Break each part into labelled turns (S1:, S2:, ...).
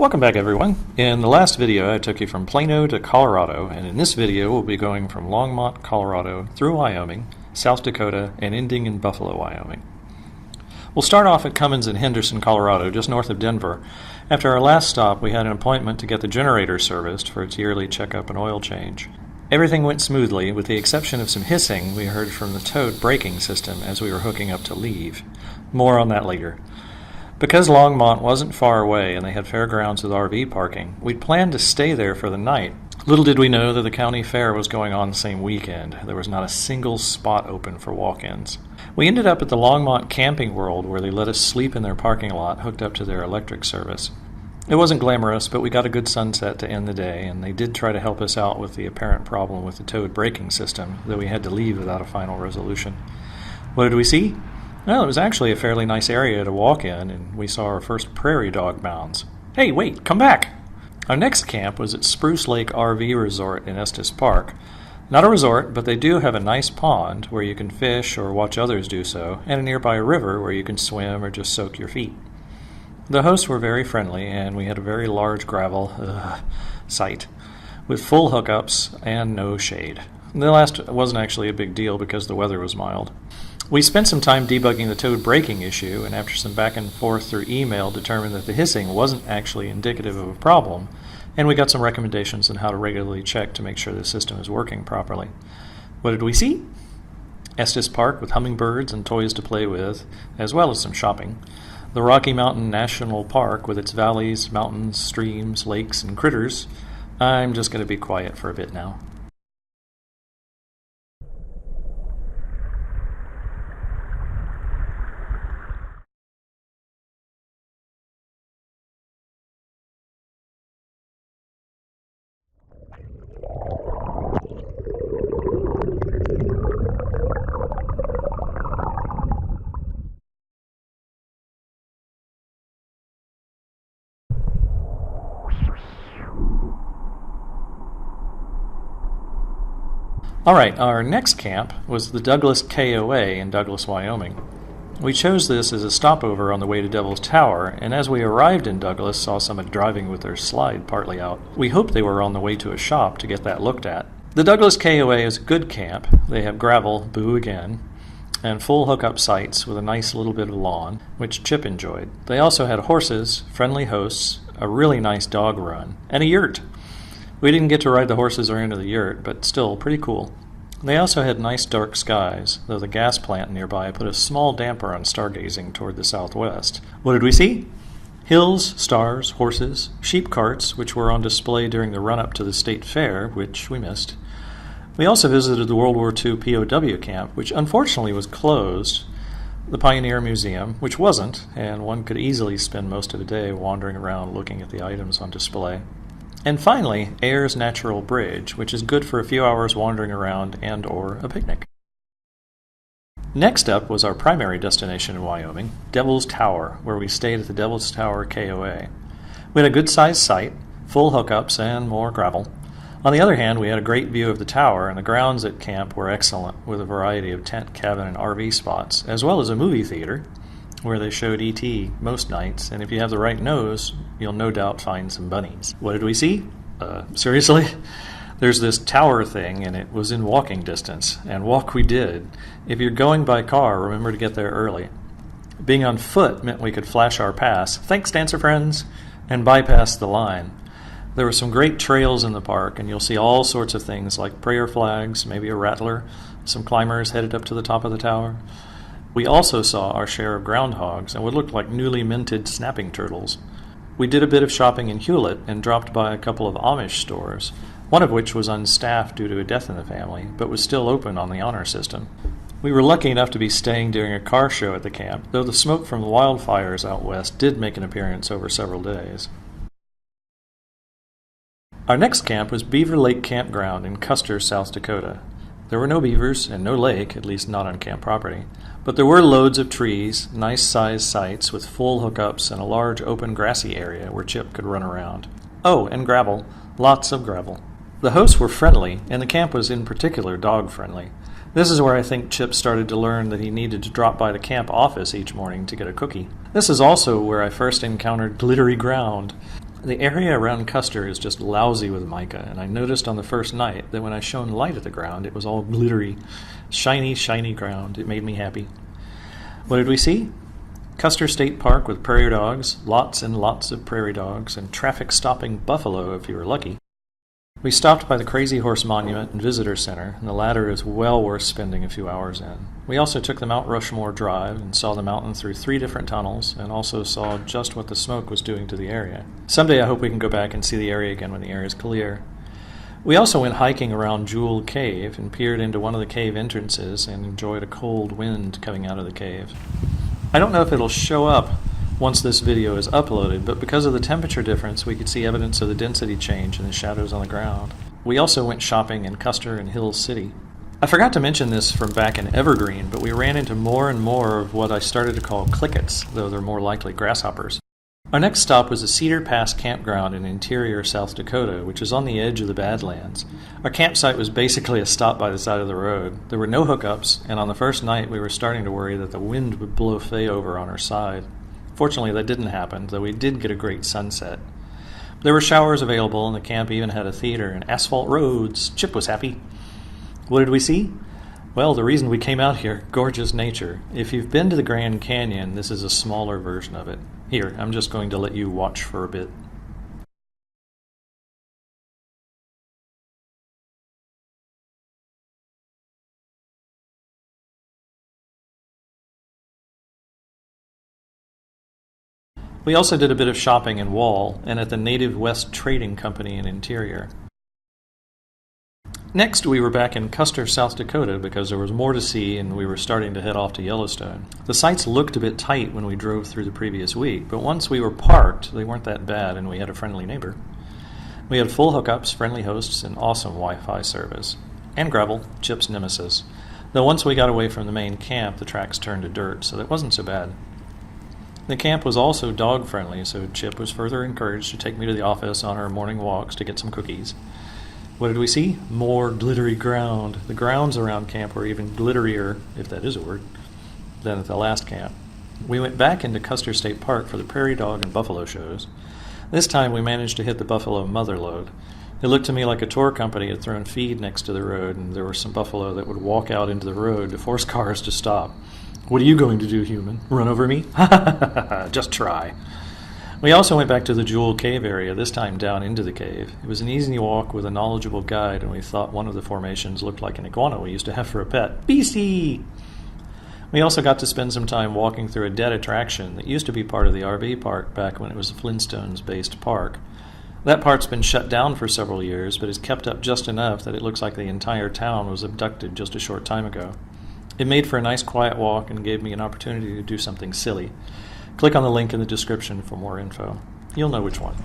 S1: Welcome back, everyone. In the last video I took you from Plano to Colorado, and in this video we'll be going from Longmont, Colorado through Wyoming, South Dakota, and ending in Buffalo, Wyoming. We'll start off at Cummins in Henderson, Colorado, just north of Denver. After our last stop we had an appointment to get the generator serviced for its yearly checkup and oil change. Everything went smoothly, with the exception of some hissing we heard from the towed braking system as we were hooking up to leave. More on that later. Because Longmont wasn't far away and they had fairgrounds with RV parking, we'd planned to stay there for the night. Little did we know that the county fair was going on the same weekend. There was not a single spot open for walk-ins. We ended up at the Longmont Camping World, where they let us sleep in their parking lot hooked up to their electric service. It wasn't glamorous, but we got a good sunset to end the day, and they did try to help us out with the apparent problem with the towed braking system, though we had to leave without a final resolution. What did we see? Well, it was actually a fairly nice area to walk in, and we saw our first prairie dog mounds. Hey, wait, come back! Our next camp was at Spruce Lake RV Resort in Estes Park. Not a resort, but they do have a nice pond where you can fish or watch others do so, and a nearby river where you can swim or just soak your feet. The hosts were very friendly, and we had a very large gravel site with full hookups and no shade. The last wasn't actually a big deal because the weather was mild. We spent some time debugging the towed braking issue, and after some back and forth through email determined that the hissing wasn't actually indicative of a problem, and we got some recommendations on how to regularly check to make sure the system is working properly. What did we see? Estes Park with hummingbirds and toys to play with, as well as some shopping. The Rocky Mountain National Park with its valleys, mountains, streams, lakes, and critters. I'm just going to be quiet for a bit now. Alright, our next camp was the Tower KOA in Douglas, Wyoming. We chose this as a stopover on the way to Devil's Tower, and as we arrived in Douglas, saw someone driving with their slide partly out. We hoped they were on the way to a shop to get that looked at. The Tower KOA is a good camp. They have gravel, boo again, and full hookup sites with a nice little bit of lawn, which Chip enjoyed. They also had horses, friendly hosts, a really nice dog run, and a yurt. We didn't get to ride the horses or into the yurt, but still pretty cool. They also had nice dark skies, though the gas plant nearby put a small damper on stargazing toward the southwest. What did we see? Hills, stars, horses, sheep carts, which were on display during the run-up to the state fair, which we missed. We also visited the World War II POW camp, which unfortunately was closed, the Pioneer Museum, which wasn't, and one could easily spend most of the day wandering around looking at the items on display. And finally, Ayers Natural Bridge, which is good for a few hours wandering around and or a picnic. Next up was our primary destination in Wyoming, Devil's Tower, where we stayed at the Devil's Tower KOA. We had a good-sized site, full hookups, and more gravel. On the other hand, we had a great view of the tower, and the grounds at camp were excellent, with a variety of tent, cabin, and RV spots, as well as a movie theater, where they showed E.T. most nights, and if you have the right nose, you'll no doubt find some bunnies. What did we see? Seriously? There's this tower thing, and it was in walking distance, and walk we did. If you're going by car, remember to get there early. Being on foot meant we could flash our pass, thanks dancer friends, and bypass the line. There were some great trails in the park, and you'll see all sorts of things like prayer flags, maybe a rattler, some climbers headed up to the top of the tower. We also saw our share of groundhogs and what looked like newly minted snapping turtles. We did a bit of shopping in Hewlett and dropped by a couple of Amish stores, one of which was unstaffed due to a death in the family, but was still open on the honor system. We were lucky enough to be staying during a car show at the camp, though the smoke from the wildfires out west did make an appearance over several days. Our next camp was Beaver Lake Campground in Custer, South Dakota. There were no beavers and no lake, at least not on camp property, but there were loads of trees, nice-sized sites with full hookups, and a large open grassy area where Chip could run around. Oh, and gravel. Lots of gravel. The hosts were friendly, and the camp was in particular dog-friendly. This is where I think Chip started to learn that he needed to drop by the camp office each morning to get a cookie. This is also where I first encountered glittery ground. The area around Custer is just lousy with mica, and I noticed on the first night that when I shone light at the ground, it was all glittery, shiny, shiny ground. It made me happy. What did we see? Custer State Park with prairie dogs, lots and lots of prairie dogs, and traffic-stopping buffalo if you were lucky. We stopped by the Crazy Horse Monument and Visitor Center, and the latter is well worth spending a few hours in. We also took the Mount Rushmore Drive and saw the mountain through 3 different tunnels, and also saw just what the smoke was doing to the area. Someday I hope we can go back and see the area again when the air is clear. We also went hiking around Jewel Cave and peered into one of the cave entrances and enjoyed a cold wind coming out of the cave. I don't know if it'll show up once this video is uploaded, but because of the temperature difference, we could see evidence of the density change in the shadows on the ground. We also went shopping in Custer and Hills City. I forgot to mention this from back in Evergreen, but we ran into more and more of what I started to call clickets, though they're more likely grasshoppers. Our next stop was the Cedar Pass Campground in interior South Dakota, which is on the edge of the Badlands. Our campsite was basically a stop by the side of the road. There were no hookups, and on the first night we were starting to worry that the wind would blow Faye over on our side. Fortunately, that didn't happen, though we did get a great sunset. There were showers available, and the camp even had a theater and asphalt roads. Chip was happy. What did we see? Well, the reason we came out here, gorgeous nature. If you've been to the Grand Canyon, this is a smaller version of it. Here, I'm just going to let you watch for a bit. We also did a bit of shopping in Wall and at the Native West Trading Company in Interior. Next, we were back in Custer, South Dakota because there was more to see and we were starting to head off to Yellowstone. The sights looked a bit tight when we drove through the previous week, but once we were parked, they weren't that bad and we had a friendly neighbor. We had full hookups, friendly hosts, and awesome Wi-Fi service. And gravel, Chip's nemesis. Though once we got away from the main camp, the tracks turned to dirt, so that wasn't so bad. The camp was also dog-friendly, so Chip was further encouraged to take me to the office on our morning walks to get some cookies. What did we see? More glittery ground. The grounds around camp were even glitterier, if that is a word, than at the last camp. We went back into Custer State Park for the prairie dog and buffalo shows. This time we managed to hit the buffalo mother lode. It looked to me like a tour company had thrown feed next to the road, and there were some buffalo that would walk out into the road to force cars to stop. What are you going to do, human? Run over me? Just try. We also went back to the Jewel Cave area, this time down into the cave. It was an easy walk with a knowledgeable guide, and we thought one of the formations looked like an iguana we used to have for a pet. BC! We also got to spend some time walking through a dead attraction that used to be part of the RV park back when it was a Flintstones-based park. That part's been shut down for several years, but is kept up just enough that it looks like the entire town was abducted just a short time ago. It made for a nice quiet walk and gave me an opportunity to do something silly. Click on the link in the description for more info. You'll know which one.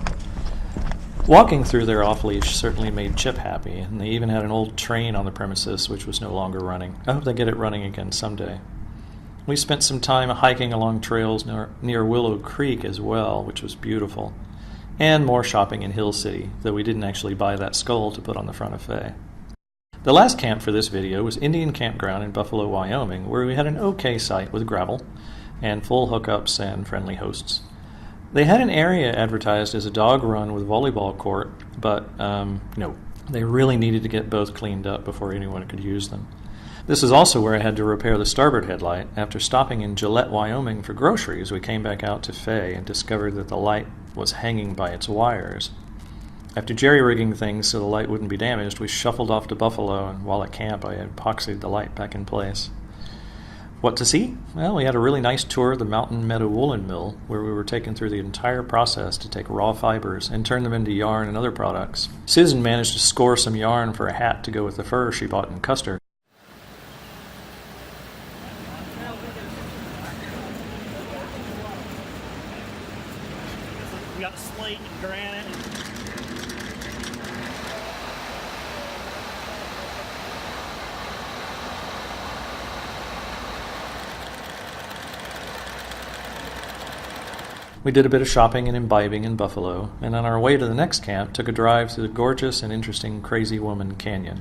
S1: Walking through there off-leash certainly made Chip happy, and they even had an old train on the premises which was no longer running. I hope they get it running again someday. We spent some time hiking along trails near Willow Creek as well, which was beautiful, and more shopping in Hill City, though we didn't actually buy that skull to put on the front of Faye. The last camp for this video was Indian Campground in Buffalo, Wyoming, where we had an okay site with gravel and full hookups and friendly hosts. They had an area advertised as a dog run with volleyball court, but no. They really needed to get both cleaned up before anyone could use them. This is also where I had to repair the starboard headlight. After stopping in Gillette, Wyoming for groceries, we came back out to Faye and discovered that the light was hanging by its wires. After jerry-rigging things so the light wouldn't be damaged, we shuffled off to Buffalo, and while at camp I epoxied the light back in place. What to see? Well, we had a really nice tour of the Mountain Meadow Woolen Mill, where we were taken through the entire process to take raw fibers and turn them into yarn and other products. Susan managed to score some yarn for a hat to go with the fur she bought in Custer.
S2: We got slate and granite.
S1: We did a bit of shopping and imbibing in Buffalo, and on our way to the next camp took a drive through the gorgeous and interesting Crazy Woman Canyon.